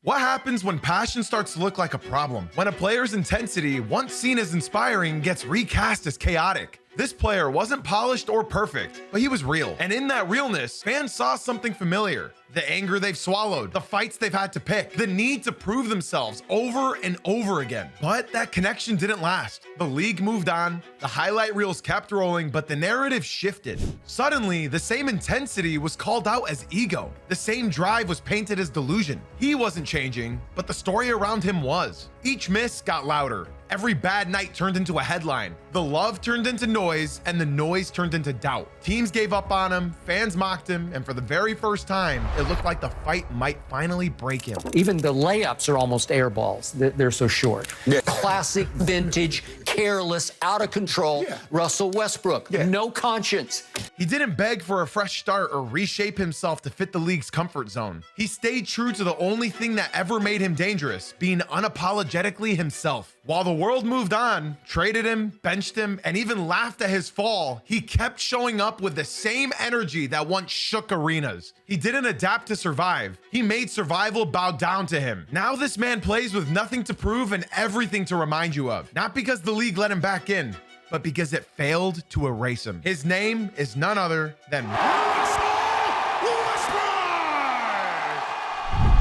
What happens when passion starts to look like a problem? When a player's intensity, once seen as inspiring, gets recast as chaotic? This player wasn't polished or perfect, but he was real. And in that realness, fans saw something familiar. The anger they've swallowed, the fights they've had to pick, the need to prove themselves over and over again. But that connection didn't last. The league moved on, the highlight reels kept rolling, but the narrative shifted. Suddenly, the same intensity was called out as ego. The same drive was painted as delusion. He wasn't changing, but the story around him was. Each miss got louder. Every bad night turned into a headline. The love turned into noise, and the noise turned into doubt. Teams gave up on him, fans mocked him, and for the very first time, it looked like the fight might finally break him. Even the layups are almost air balls. They're so short. Yeah. Classic, vintage, careless, out of control. Yeah. Russell Westbrook, no conscience. He didn't beg for a fresh start or reshape himself to fit the league's comfort zone. He stayed true to the only thing that ever made him dangerous, being unapologetically himself. While the world moved on, traded him, benched him, and even laughed at his fall, he kept showing up with the same energy that once shook arenas. He didn't adapt to survive. He made survival bow down to him. Now this man plays with nothing to prove and everything to remind you of. Not because the league let him back in, but because it failed to erase him. His name is none other than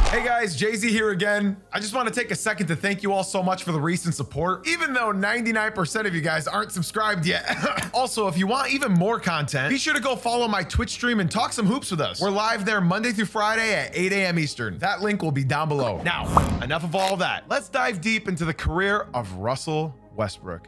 Hey guys, Jay-Z here again. I just want to take a second to thank you all so much for the recent support, even though 99% of you guys aren't subscribed yet. Also, if you want even more content, be sure to go follow my Twitch stream and talk some hoops with us. We're live there Monday through Friday at 8 a.m. Eastern. That link will be down below. Now, enough of all that. Let's dive deep into the career of Russell Westbrook.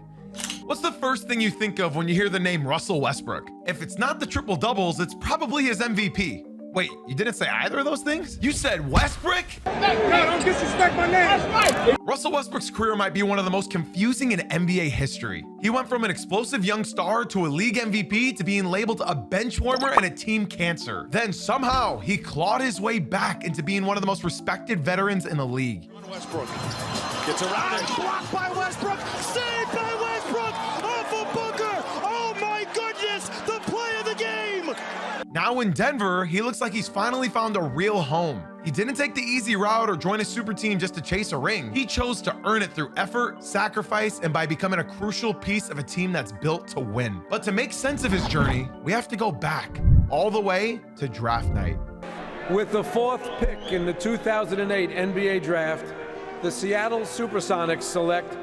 What's the first thing you think of when you hear the name Russell Westbrook? If it's not the triple doubles, it's probably his MVP. Wait, you didn't say either of those things? You said Westbrook? No, don't disrespect my name. That's right. Russell Westbrook's career might be one of the most confusing in NBA history. He went from an explosive young star to a league MVP to being labeled a bench warmer and a team cancer. Then somehow he clawed his way back into being one of the most respected veterans in the league. Westbrook gets around it. Blocked by Westbrook. Saved by Westbrook. Off of Booker. Oh my goodness. The play of the game. Now in Denver, he looks like he's finally found a real home. He didn't take the easy route or join a super team just to chase a ring. He chose to earn it through effort, sacrifice, and by becoming a crucial piece of a team that's built to win. But to make sense of his journey, we have to go back all the way to draft night. With the 4th pick in the 2008 NBA Draft, the Seattle Supersonics select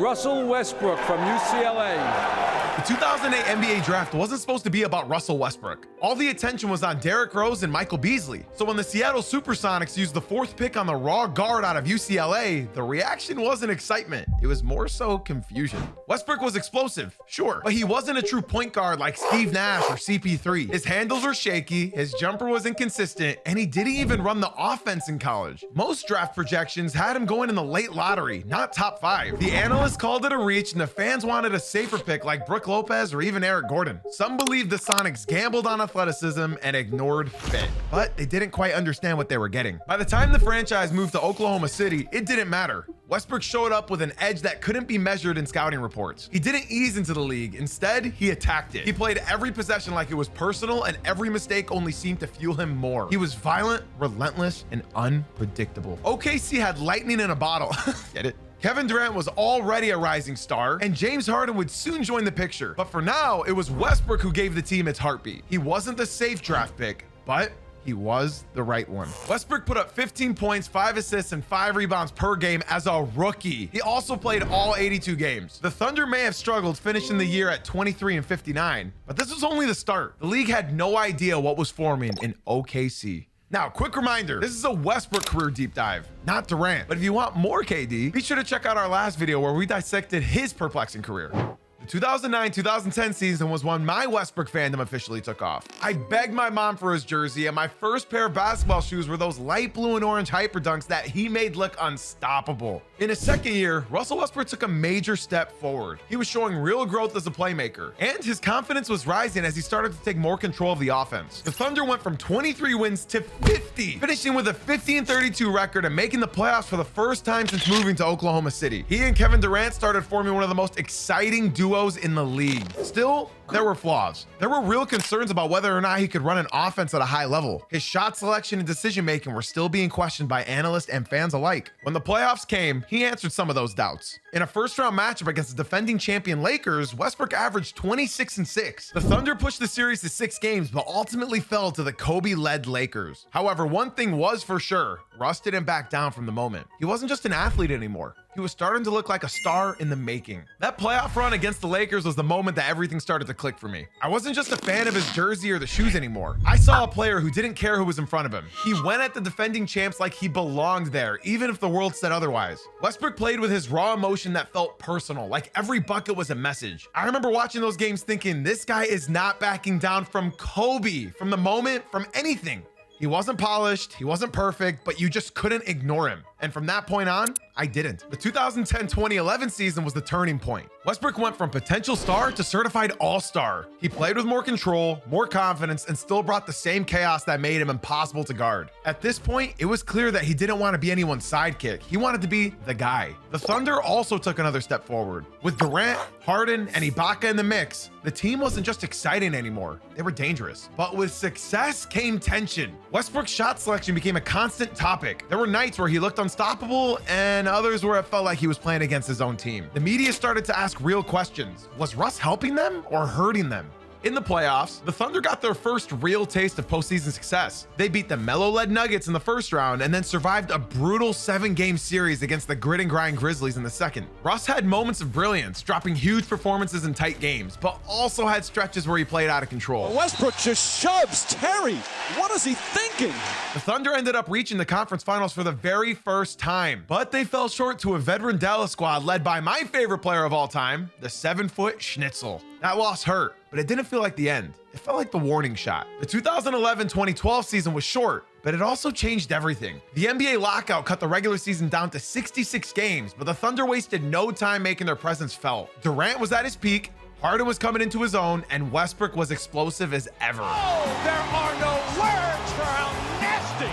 Russell Westbrook from UCLA. The 2008 NBA Draft wasn't supposed to be about Russell Westbrook. All the attention was on Derrick Rose and Michael Beasley. So when the Seattle Supersonics used the 4th pick on the raw guard out of UCLA, the reaction wasn't excitement. It was more so confusion. Westbrook was explosive, sure, but he wasn't a true point guard like Steve Nash or CP3. His handles were shaky, his jumper was inconsistent, and he didn't even run the offense in college. Most draft projections had him going in the late lottery, not top 5. The analysts called it a reach, and the fans wanted a safer pick like Brook Lopez or even Eric Gordon. Some believed the Sonics gambled on athleticism and ignored fit, but they didn't quite understand what they were getting. By the time the franchise moved to Oklahoma City, it didn't matter. Westbrook showed up with an edge that couldn't be measured in scouting reports. He didn't ease into the league. Instead, he attacked it. He played every possession like it was personal, and every mistake only seemed to fuel him more. He was violent, relentless, and unpredictable. OKC had lightning in a bottle. Get it? Kevin Durant was already a rising star, and James Harden would soon join the picture. But for now, it was Westbrook who gave the team its heartbeat. He wasn't the safe draft pick, but he was the right one. Westbrook put up 15 points, 5 assists, and 5 rebounds per game as a rookie. He also played all 82 games. The Thunder may have struggled finishing the year at 23 and 59, but this was only the start. The league had no idea what was forming in OKC. Now, quick reminder, this is a Westbrook career deep dive, not Durant. But if you want more KD, be sure to check out our last video where we dissected his perplexing career. The 2009-2010 season was when my Westbrook fandom officially took off. I begged my mom for his jersey, and my first pair of basketball shoes were those light blue and orange hyper dunks that he made look unstoppable. In his second year, Russell Westbrook took a major step forward. He was showing real growth as a playmaker, and his confidence was rising as he started to take more control of the offense. The Thunder went from 23 wins to 50, finishing with a 50-32 record and making the playoffs for the first time since moving to Oklahoma City. He and Kevin Durant started forming one of the most exciting duos duos in the league. Still, there were flaws. There were real concerns about whether or not he could run an offense at a high level. His shot selection and decision-making were still being questioned by analysts and fans alike. When the playoffs came, he answered some of those doubts. In a first-round matchup against the defending champion Lakers, Westbrook averaged 26-6. The Thunder pushed the series to 6 games, but ultimately fell to the Kobe-led Lakers. However, one thing was for sure, Russ didn't back down from the moment. He wasn't just an athlete anymore. He was starting to look like a star in the making. That playoff run against the Lakers was the moment that everything started to click for me. I wasn't just a fan of his jersey or the shoes anymore. I saw a player who didn't care who was in front of him. He went at the defending champs like he belonged there, even if the world said otherwise. Westbrook played with his raw emotion that felt personal, like every bucket was a message. I remember watching those games thinking, this guy is not backing down from Kobe, from the moment, from anything. He wasn't polished, he wasn't perfect, but you just couldn't ignore him. And from that point on, I didn't. The 2010-2011 season was the turning point. Westbrook went from potential star to certified all-star. He played with more control, more confidence, and still brought the same chaos that made him impossible to guard. At this point, it was clear that he didn't want to be anyone's sidekick. He wanted to be the guy. The Thunder also took another step forward. With Durant, Harden, and Ibaka in the mix, the team wasn't just exciting anymore. They were dangerous. But with success came tension. Westbrook's shot selection became a constant topic. There were nights where he looked unstoppable and others where it felt like he was playing against his own team. The media started to ask real questions. Was Russ helping them or hurting them? In the playoffs, the Thunder got their first real taste of postseason success. They beat the Melo-led Nuggets in the first round and then survived a brutal 7-game series against the grit and grind Grizzlies in the second. Russ had moments of brilliance, dropping huge performances in tight games, but also had stretches where he played out of control. Westbrook just shoves Terry. What is he thinking? The Thunder ended up reaching the conference finals for the very first time, but they fell short to a veteran Dallas squad led by my favorite player of all time, the 7-foot Schnitzel. That loss hurt, but it didn't feel like the end. It felt like the warning shot. The 2011-2012 season was short, but it also changed everything. The NBA lockout cut the regular season down to 66 games, but the Thunder wasted no time making their presence felt. Durant was at his peak, Harden was coming into his own, and Westbrook was explosive as ever. Oh, there are no words for how nasty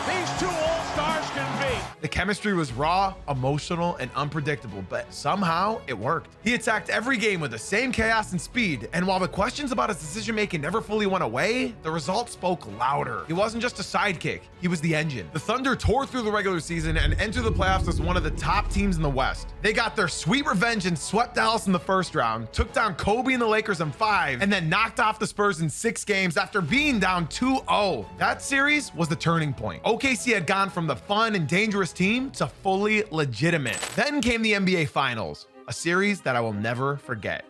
these two all-stars can be. The chemistry was raw, emotional, and unpredictable, but somehow it worked. He attacked every game with the same chaos and speed, and while the questions about his decision-making never fully went away, the results spoke louder. He wasn't just a sidekick, he was the engine. The Thunder tore through the regular season and entered the playoffs as one of the top teams in the West. They got their sweet revenge and swept Dallas in the first round, took down Kobe and the Lakers in 5, and then knocked off the Spurs in 6 games after being down 2-0. That series was the turning point. OKC had gone from the fun and dangerous team to fully legitimate. Then came the NBA Finals, a series that I will never forget.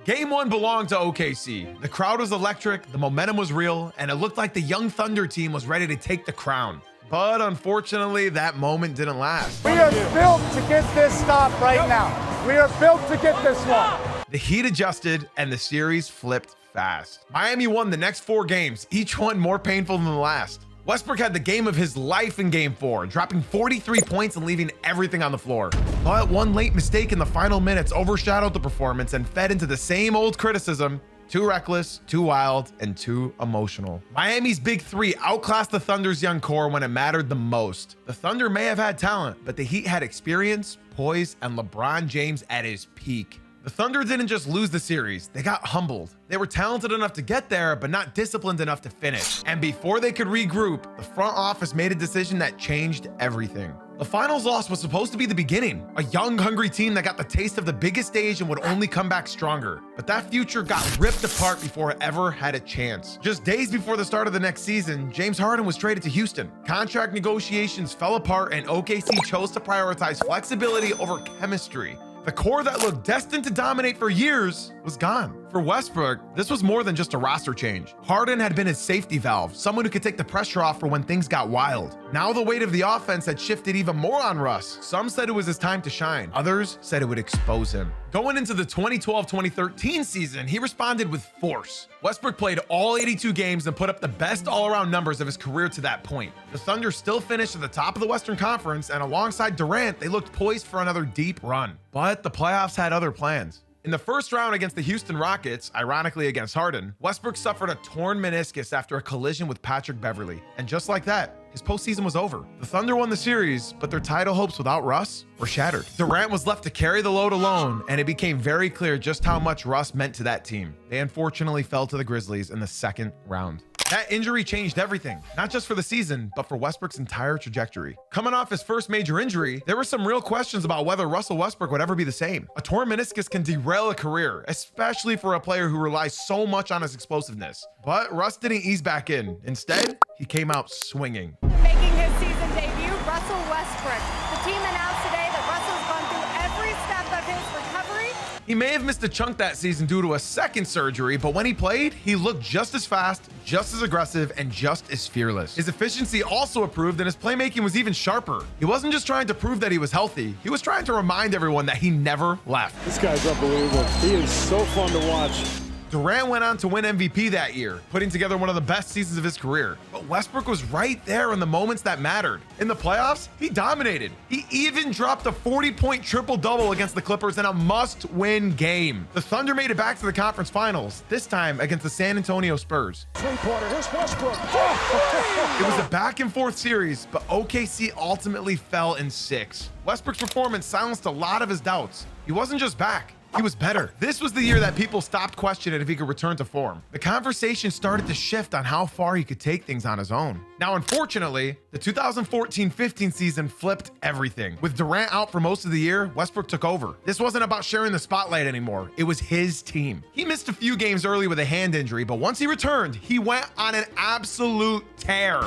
Game 1 belonged to OKC. The crowd was electric, the momentum was real, and it looked like the young Thunder team was ready to take the crown. But unfortunately, that moment didn't last. We are built to get this stop right now. We are built to get this one. The heat adjusted and the series flipped fast. Miami won the next 4 games, each one more painful than the last. Westbrook had the game of his life in Game 4, dropping 43 points and leaving everything on the floor. But one late mistake in the final minutes overshadowed the performance and fed into the same old criticism: too reckless, too wild, and too emotional. Miami's big 3 outclassed the Thunder's young core when it mattered the most. The Thunder may have had talent, but the Heat had experience, poise, and LeBron James at his peak. The Thunder didn't just lose the series, they got humbled. They were talented enough to get there, but not disciplined enough to finish. And before they could regroup, the front office made a decision that changed everything. The finals loss was supposed to be the beginning, a young, hungry team that got the taste of the biggest stage and would only come back stronger. But that future got ripped apart before it ever had a chance. Just days before the start of the next season, James Harden was traded to Houston. Contract negotiations fell apart and OKC chose to prioritize flexibility over chemistry. The core that looked destined to dominate for years was gone. For Westbrook, this was more than just a roster change. Harden had been his safety valve, someone who could take the pressure off for when things got wild. Now the weight of the offense had shifted even more on Russ. Some said it was his time to shine. Others said it would expose him. Going into the 2012-2013 season, he responded with force. Westbrook played all 82 games and put up the best all-around numbers of his career to that point. The Thunder still finished at the top of the Western Conference, and alongside Durant, they looked poised for another deep run. But the playoffs had other plans. In the first round against the Houston Rockets, ironically against Harden, Westbrook suffered a torn meniscus after a collision with Patrick Beverley. And just like that, his postseason was over. The Thunder won the series, but their title hopes without Russ were shattered. Durant was left to carry the load alone, and it became very clear just how much Russ meant to that team. They unfortunately fell to the Grizzlies in the second round. That injury changed everything, not just for the season, but for Westbrook's entire trajectory. Coming off his first major injury, there were some real questions about whether Russell Westbrook would ever be the same. A torn meniscus can derail a career, especially for a player who relies so much on his explosiveness. But Russ didn't ease back in. Instead, he came out swinging. Making his season debut, Russell Westbrook. The team announced today that Russell's gone through every step of his recovery. He may have missed a chunk that season due to a second surgery, but when he played, he looked just as fast, just as aggressive, and just as fearless. His efficiency also improved, and his playmaking was even sharper. He wasn't just trying to prove that he was healthy, he was trying to remind everyone that he never left. This guy's unbelievable. He is so fun to watch. Durant went on to win MVP that year, putting together one of the best seasons of his career. But Westbrook was right there in the moments that mattered. In the playoffs, he dominated. He even dropped a 40-point triple-double against the Clippers in a must-win game. The Thunder made it back to the conference finals, this time against the San Antonio Spurs. Three-pointer, here's Westbrook. It was a back-and-forth series, but OKC ultimately fell in 6. Westbrook's performance silenced a lot of his doubts. He wasn't just back. He was better. This was the year that people stopped questioning if he could return to form. The conversation started to shift on how far he could take things on his own. Now, unfortunately, the 2014-15 season flipped everything. With Durant out for most of the year, Westbrook took over. This wasn't about sharing the spotlight anymore. It was his team. He missed a few games early with a hand injury, but once he returned, he went on an absolute tear.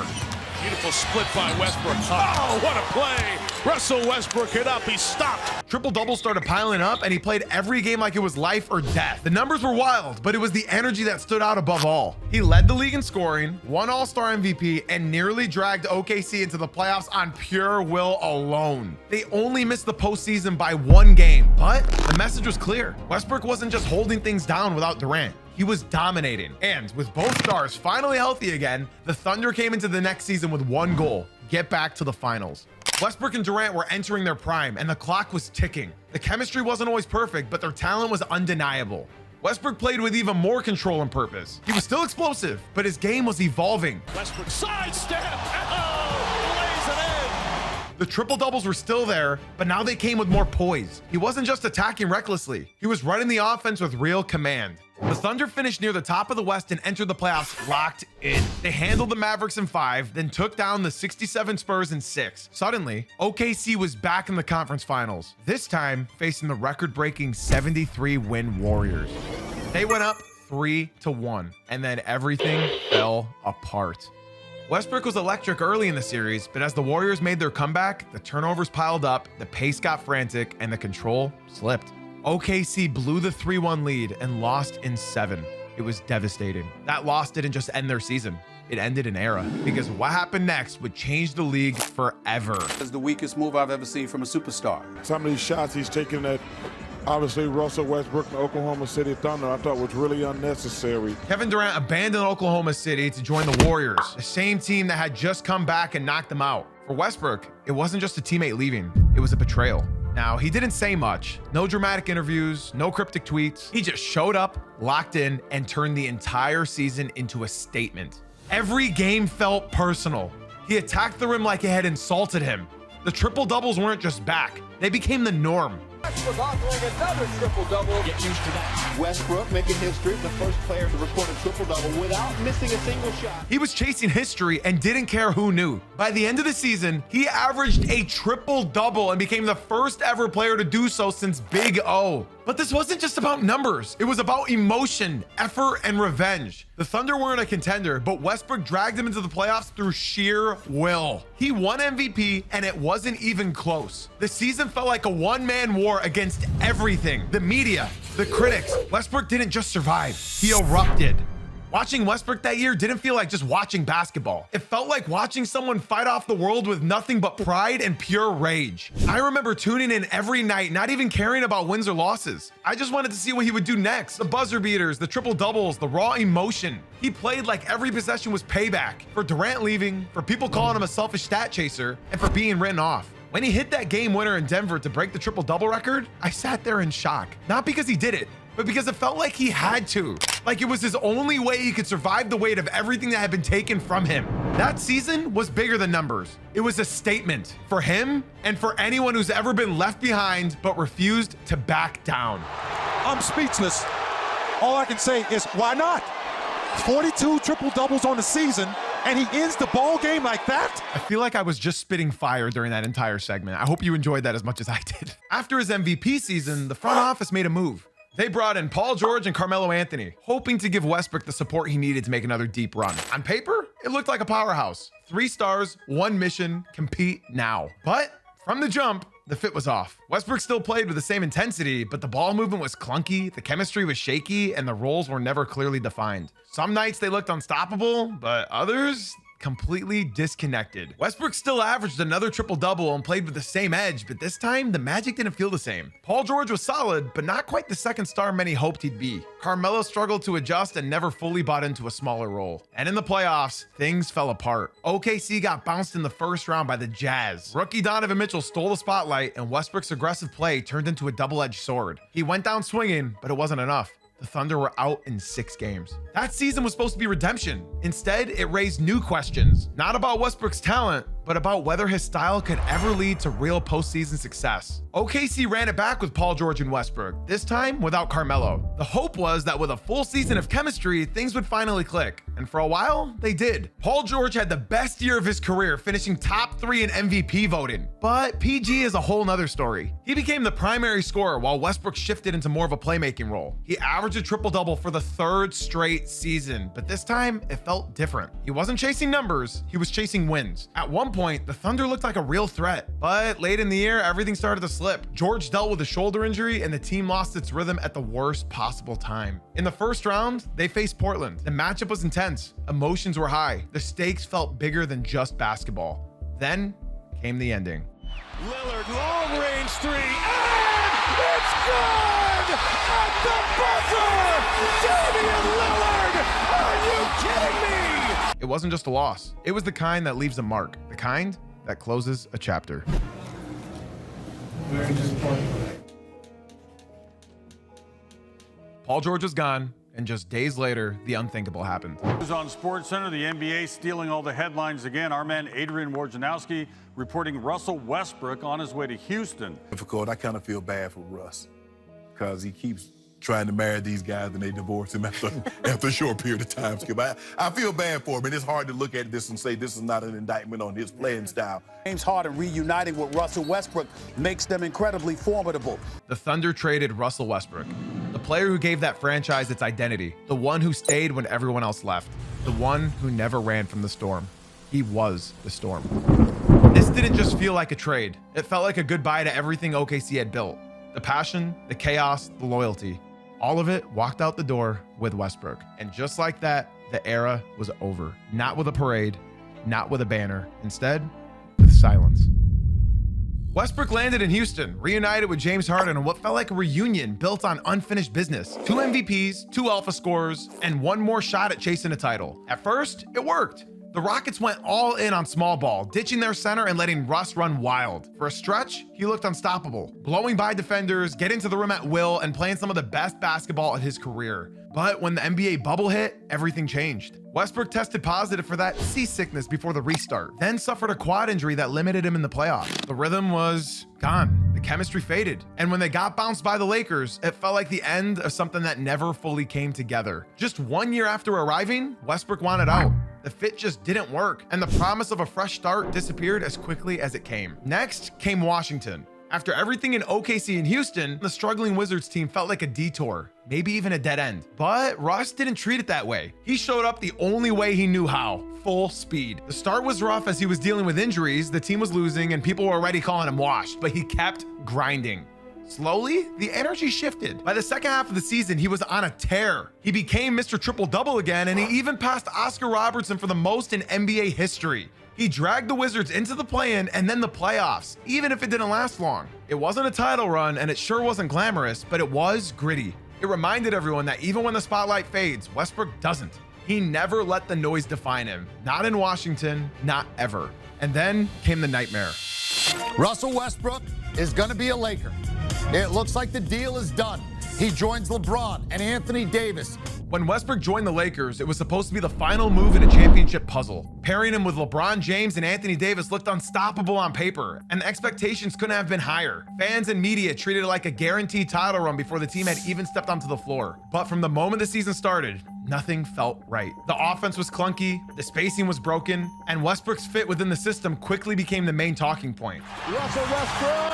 Beautiful split by Westbrook. Oh, what a play. Russell Westbrook hit up. He stopped. Triple-doubles started piling up, and he played every game like it was life or death. The numbers were wild, but it was the energy that stood out above all. He led the league in scoring, won All-Star MVP, and nearly dragged OKC into the playoffs on pure will alone. They only missed the postseason by 1 game, but the message was clear. Westbrook wasn't just holding things down without Durant. He was dominating. And with both stars finally healthy again, the Thunder came into the next season with one goal: get back to the finals. Westbrook and Durant were entering their prime, and the clock was ticking. The chemistry wasn't always perfect, but their talent was undeniable. Westbrook played with even more control and purpose. He was still explosive, but his game was evolving. Westbrook sidestep. Oh, lays it in. The triple-doubles were still there, but now they came with more poise. He wasn't just attacking recklessly. He was running the offense with real command. The Thunder finished near the top of the West and entered the playoffs locked in. They handled the Mavericks in 5, then took down the 67 Spurs in 6. Suddenly, OKC was back in the conference finals, this time facing the record-breaking 73-win Warriors. They went up 3-1, and then everything fell apart. Westbrook was electric early in the series, but as the Warriors made their comeback, the turnovers piled up, the pace got frantic, and the control slipped. OKC blew the 3-1 lead and lost in 7. It was devastating. That loss didn't just end their season. It ended an era, because what happened next would change the league forever. It's the weakest move I've ever seen from a superstar. Some of these shots he's taking at, obviously, Russell Westbrook and Oklahoma City Thunder, I thought was really unnecessary. Kevin Durant abandoned Oklahoma City to join the Warriors, the same team that had just come back and knocked them out. For Westbrook, it wasn't just a teammate leaving, it was a betrayal. Now, he didn't say much, no dramatic interviews, no cryptic tweets. He just showed up, locked in, and turned the entire season into a statement. Every game felt personal. He attacked the rim like it had insulted him. The triple-doubles weren't just back, they became the norm. Westbrook offering another triple-double. Get used to that. Westbrook making history, the first player to record a triple-double without missing a single shot. He was chasing history and didn't care who knew. By the end of the season, he averaged a triple-double and became the first ever player to do so since Big O. But this wasn't just about numbers. It was about emotion, effort, and revenge. The Thunder weren't a contender, but Westbrook dragged them into the playoffs through sheer will. He won MVP, and it wasn't even close. The season felt like a one-man war against everything. The media, the critics. Westbrook didn't just survive, he erupted. Watching Westbrook that year didn't feel like just watching basketball. It felt like watching someone fight off the world with nothing but pride and pure rage. I remember tuning in every night, not even caring about wins or losses. I just wanted to see what he would do next. The buzzer beaters, the triple doubles, the raw emotion. He played like every possession was payback. For Durant leaving, for people calling him a selfish stat chaser, and for being written off. When he hit that game winner in Denver to break the triple-double record, I sat there in shock. Not because he did it, but because it felt like he had to. Like it was his only way he could survive the weight of everything that had been taken from him. That season was bigger than numbers. It was a statement for him and for anyone who's ever been left behind but refused to back down. I'm speechless. All I can say is, why not? 42 triple-doubles on the season, and he ends the ball game like that? I feel like I was just spitting fire during that entire segment. I hope you enjoyed that as much as I did. After his MVP season, the front office made a move. They brought in Paul George and Carmelo Anthony, hoping to give Westbrook the support he needed to make another deep run. On paper, it looked like a powerhouse. 3 stars, 1 mission, compete now. But from the jump, the fit was off. Westbrook still played with the same intensity, but the ball movement was clunky, the chemistry was shaky, and the roles were never clearly defined. Some nights they looked unstoppable, but others completely disconnected. Westbrook still averaged another triple-double and played with the same edge, but this time the magic didn't feel the same. Paul George was solid, but not quite the second star many hoped he'd be. Carmelo struggled to adjust and never fully bought into a smaller role. And in the playoffs, things fell apart. OKC got bounced in the first round by the Jazz. Rookie Donovan Mitchell stole the spotlight, and Westbrook's aggressive play turned into a double-edged sword. He went down swinging, but it wasn't enough. The Thunder were out in 6 games. That season was supposed to be redemption. Instead, it raised new questions, not about Westbrook's talent, but about whether his style could ever lead to real postseason success. OKC ran it back with Paul George and Westbrook, this time without Carmelo. The hope was that with a full season of chemistry, things would finally click. And for a while, they did. Paul George had the best year of his career, finishing top 3 in MVP voting. But PG is a whole nother story. He became the primary scorer while Westbrook shifted into more of a playmaking role. He averaged a triple-double for the 3rd straight season, but this time it felt different. He wasn't chasing numbers, he was chasing wins. At one point, the Thunder looked like a real threat, but late in the year, everything started to slip. George dealt with a shoulder injury and the team lost its rhythm at the worst possible time. In the first round, they faced Portland. The matchup was intense, emotions were high, the stakes felt bigger than just basketball. Then came the ending. Lillard, long range 3, and it's good! At the buzzer! Damian Lillard! Are you kidding me? It wasn't just a loss. It was the kind that leaves a mark, the kind that closes a chapter. Very disappointing. Paul George was gone, and just days later, the unthinkable happened. On SportsCenter, the NBA stealing all the headlines again. Our man Adrian Wojnarowski reporting Russell Westbrook on his way to Houston. Difficult. I kind of feel bad for Russ because he keeps trying to marry these guys and they divorce him after a short period of time. Skip. I feel bad for him, and it's hard to look at this and say this is not an indictment on his playing style. James Harden reuniting with Russell Westbrook makes them incredibly formidable. The Thunder traded Russell Westbrook, the player who gave that franchise its identity, the one who stayed when everyone else left, the one who never ran from the storm. He was the storm. This didn't just feel like a trade. It felt like a goodbye to everything OKC had built. The passion, the chaos, the loyalty. All of it walked out the door with Westbrook. And just like that, the era was over. Not with a parade, not with a banner. Instead, with silence. Westbrook landed in Houston, reunited with James Harden in what felt like a reunion built on unfinished business. 2 MVPs, 2 alpha scorers, and 1 more shot at chasing a title. At first, it worked. The Rockets went all in on small ball, ditching their center and letting Russ run wild. For a stretch, he looked unstoppable, blowing by defenders, getting to the rim at will, and playing some of the best basketball of his career. But when the NBA bubble hit, everything changed. Westbrook tested positive for that seasickness before the restart, then suffered a quad injury that limited him in the playoffs. The rhythm was gone. The chemistry faded. And when they got bounced by the Lakers, it felt like the end of something that never fully came together. Just 1 year after arriving, Westbrook wanted out. The fit just didn't work, and the promise of a fresh start disappeared as quickly as it came. Next came Washington. After everything in OKC and Houston, the struggling Wizards team felt like a detour, maybe even a dead end. But Russ didn't treat it that way. He showed up the only way he knew how, full speed. The start was rough as he was dealing with injuries, the team was losing, and people were already calling him washed, but he kept grinding. Slowly, the energy shifted. By the second half of the season, he was on a tear. He became Mr. Triple-Double again, and he even passed Oscar Robertson for the most in NBA history. He dragged the Wizards into the play-in and then the playoffs, even if it didn't last long. It wasn't a title run, and it sure wasn't glamorous, but it was gritty. It reminded everyone that even when the spotlight fades, Westbrook doesn't. He never let the noise define him. Not in Washington, not ever. And then came the nightmare. Russell Westbrook is going to be a Laker. It looks like the deal is done. He joins LeBron and Anthony Davis. When Westbrook joined the Lakers, it was supposed to be the final move in a championship puzzle. Pairing him with LeBron James and Anthony Davis looked unstoppable on paper, and the expectations couldn't have been higher. Fans and media treated it like a guaranteed title run before the team had even stepped onto the floor. But from the moment the season started, nothing felt right. The offense was clunky, the spacing was broken, and Westbrook's fit within the system quickly became the main talking point. Russell Westbrook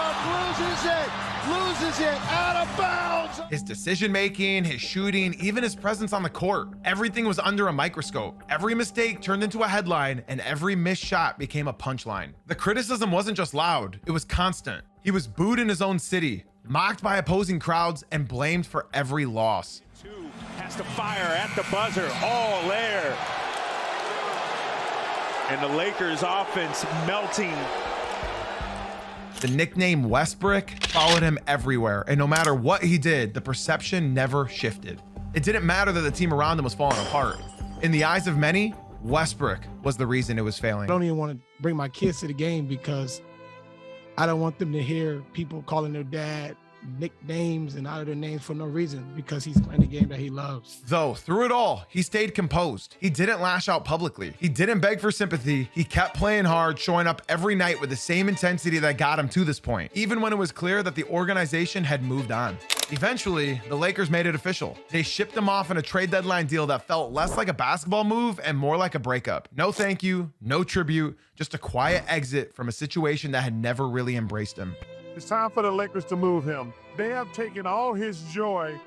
loses it, out of bounds. His decision-making, his shooting, even his presence on the court, everything was under a microscope. Every mistake turned into a headline, and every missed shot became a punchline. The criticism wasn't just loud, it was constant. He was booed in his own city, mocked by opposing crowds, and blamed for every loss. Has to fire at the buzzer, all there. And the Lakers offense melting. The nickname Westbrook followed him everywhere, and no matter what he did, the perception never shifted. It didn't matter that the team around him was falling apart. In the eyes of many, Westbrook was the reason it was failing. I don't even want to bring my kids to the game because I don't want them to hear people calling their dad nicknames and out of their names for no reason because he's playing the game that he loves. Though, through it all, he stayed composed. He didn't lash out publicly. He didn't beg for sympathy. He kept playing hard, showing up every night with the same intensity that got him to this point, even when it was clear that the organization had moved on. Eventually, the Lakers made it official. They shipped him off in a trade deadline deal that felt less like a basketball move and more like a breakup. No thank you, no tribute, just a quiet exit from a situation that had never really embraced him. It's time for the Lakers to move him. They have taken all his joy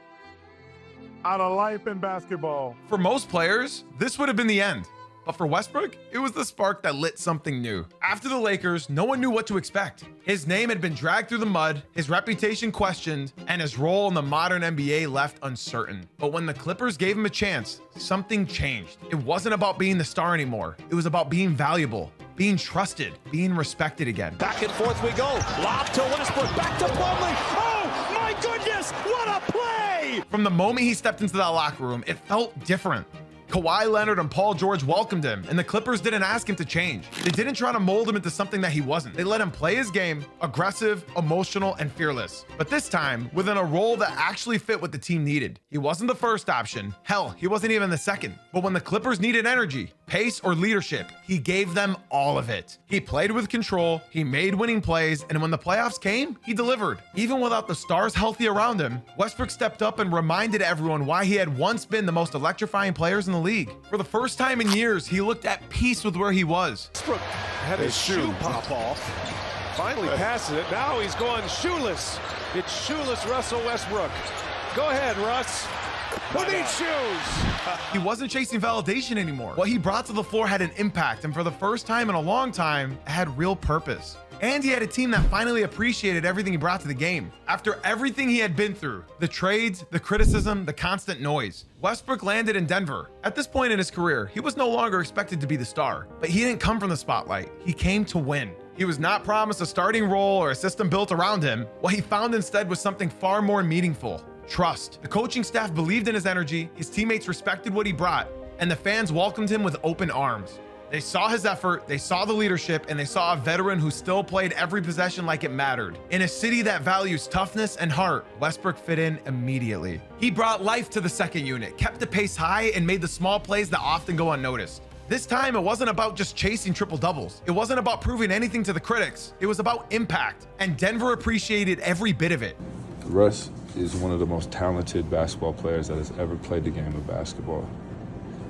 out of life in basketball. For most players, this would have been the end. But for Westbrook, it was the spark that lit something new. After the Lakers, no one knew what to expect. His name had been dragged through the mud, his reputation questioned, and his role in the modern NBA left uncertain. But when the Clippers gave him a chance, something changed. It wasn't about being the star anymore. It was about being valuable, being trusted, being respected again. Back and forth we go. Lob to Westbrook, back to Plumlee. Oh, my goodness, what a play! From the moment he stepped into that locker room, it felt different. Kawhi Leonard and Paul George welcomed him, and the Clippers didn't ask him to change. They didn't try to mold him into something that he wasn't. They let him play his game, aggressive, emotional, and fearless. But this time, within a role that actually fit what the team needed. He wasn't the first option. Hell, he wasn't even the second. But when the Clippers needed energy, pace, or leadership, he gave them all of it. He played with control, he made winning plays, and when the playoffs came, he delivered. Even without the stars healthy around him, Westbrook stepped up and reminded everyone why he had once been the most electrifying players in the league. For the first time in years, he looked at peace with where he was. Westbrook had his shoe pop off. Finally passes it. Now he's going shoeless. It's shoeless Russell Westbrook. Go ahead, Russ. Who needs shoes? He wasn't chasing validation anymore. What he brought to the floor had an impact, and for the first time in a long time, it had real purpose. And he had a team that finally appreciated everything he brought to the game. After everything he had been through, the trades, the criticism, the constant noise, Westbrook landed in Denver. At this point in his career, he was no longer expected to be the star, but he didn't come from the spotlight. He came to win. He was not promised a starting role or a system built around him. What he found instead was something far more meaningful: trust. The coaching staff believed in his energy, his teammates respected what he brought, and the fans welcomed him with open arms. They saw his effort, they saw the leadership, and they saw a veteran who still played every possession like it mattered. In a city that values toughness and heart, Westbrook fit in immediately. He brought life to the second unit, kept the pace high, and made the small plays that often go unnoticed. This time, it wasn't about just chasing triple doubles. It wasn't about proving anything to the critics. It was about impact, and Denver appreciated every bit of it. Russ is one of the most talented basketball players that has ever played the game of basketball.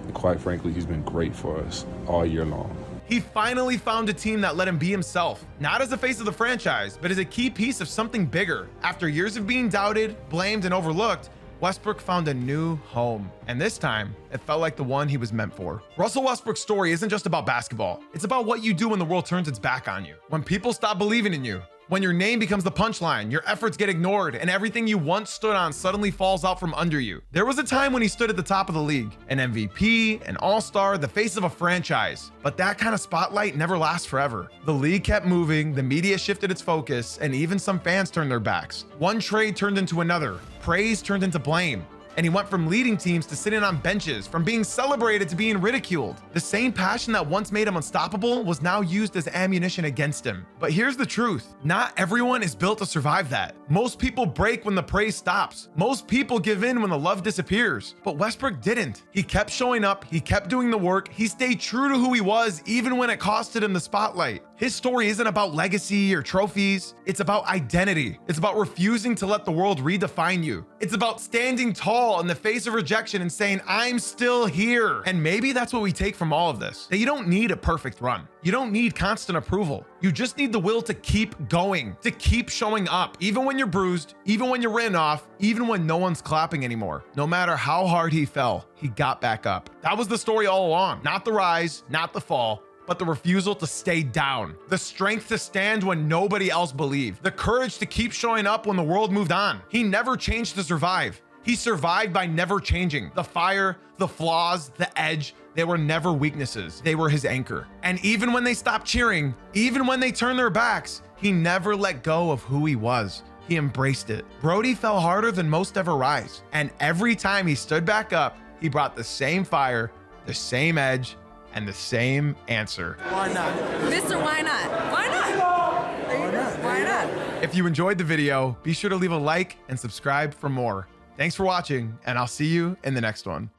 And quite frankly, he's been great for us all year long. He finally found a team that let him be himself, not as the face of the franchise, but as a key piece of something bigger. After years of being doubted, blamed, and overlooked, Westbrook found a new home. And this time, it felt like the one he was meant for. Russell Westbrook's story isn't just about basketball. It's about what you do when the world turns its back on you. When people stop believing in you. When your name becomes the punchline, your efforts get ignored, and everything you once stood on suddenly falls out from under you. There was a time when he stood at the top of the league, an MVP, an all-star, the face of a franchise. But that kind of spotlight never lasts forever. The league kept moving, the media shifted its focus, and even some fans turned their backs. One trade turned into another. Praise turned into blame. And he went from leading teams to sitting on benches, from being celebrated to being ridiculed. The same passion that once made him unstoppable was now used as ammunition against him. But here's the truth. Not everyone is built to survive that. Most people break when the praise stops. Most people give in when the love disappears. But Westbrook didn't. He kept showing up. He kept doing the work. He stayed true to who he was, even when it costed him the spotlight. His story isn't about legacy or trophies. It's about identity. It's about refusing to let the world redefine you. It's about standing tall in the face of rejection and saying, I'm still here. And maybe that's what we take from all of this, that you don't need a perfect run. You don't need constant approval. You just need the will to keep going, to keep showing up, even when you're bruised, even when you're written off, even when no one's clapping anymore. No matter how hard he fell, he got back up. That was the story all along. Not the rise, not the fall, but the refusal to stay down, the strength to stand when nobody else believed, the courage to keep showing up when the world moved on. He never changed to survive. He survived by never changing. The fire, the flaws, the edge, they were never weaknesses. They were his anchor. And even when they stopped cheering, even when they turned their backs, he never let go of who he was. He embraced it. Brody fell harder than most ever rise. And every time he stood back up, he brought the same fire, the same edge, and the same answer. Why not? Mr. Why not? Why not? Why not? If you enjoyed the video, be sure to leave a like and subscribe for more. Thanks for watching, and I'll see you in the next one.